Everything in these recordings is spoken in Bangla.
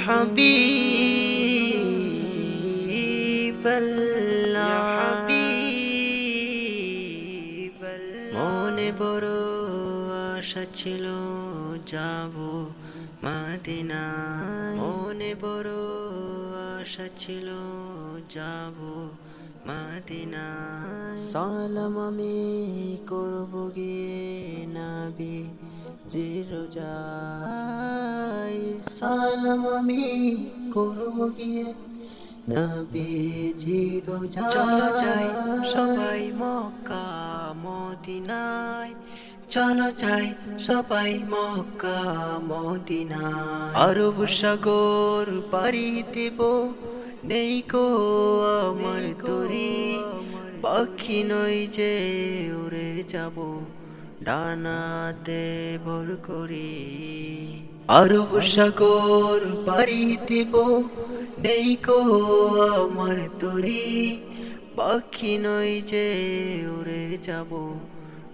হাবিবাল্লাহ মনে বড় আশা ছিল যাব মদিনা মনে বড় আশা ছিল যাব মদিনা সালাম আমি করব গিয়ে নবী জি রোজায় সালাম আমি করব গিয়ে নবী জি রোজায় চলো যাই সবাই মক্কা মদিনায় চলো যাই সবাই মক্কা মদিনায় আরব সাগর পাড়ি দেব নেই কো আমার তরি পাখি নই যে উড়ে যাব ডানাতে ভর করি আরব সাগর পাড়ি দেব নেই কো আমার তরি পাখি নই যে উড়ে যাব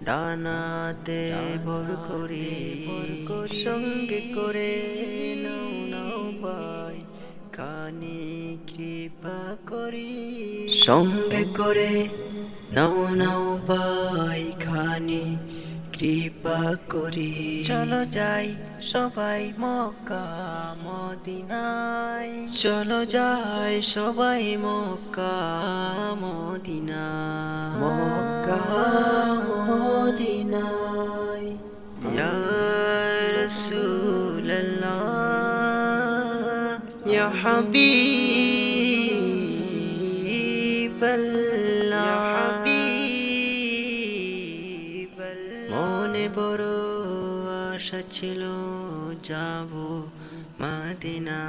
ডানাতে ভর করি সঙ্গে করে নাও নাও ভাই খানি কৃপা করি সঙ্গে করে নাও নাও ভাই খানি কৃপা করি চলো যাই সবাই মক্কা মদিনায় চলো যাই সবাই মক্কা মদিনায় মক্কা মদিনায় ইয়া রাসূলুল্লাহ ইয়া হাবিবাল্লাহ মনে বড় আশা ছিল যাব মদিনা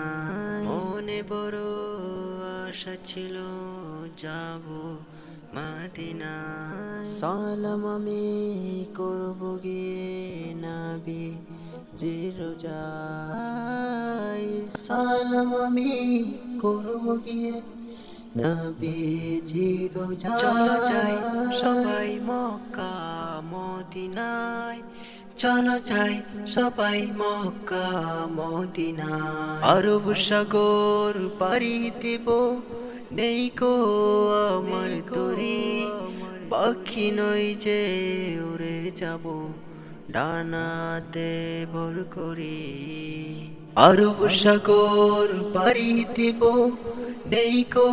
মনে বড় আশা ছিল যাব মদিনা সালাম আমি করব গিয়ে নবী জি রোজায় সালাম আমি করব গিয়ে নবী জি রোজায় চলো যাই সবাই মক্কা মদিনায় চলো যাই সবাই মক্কা মদিনায় আরব সাগর পাড়ি দেব নেই কো আমার তরি পাখি নই যে উড়ে যাব ডানাতে ভর করি আরব সাগর পাড়ি দেব নেই কো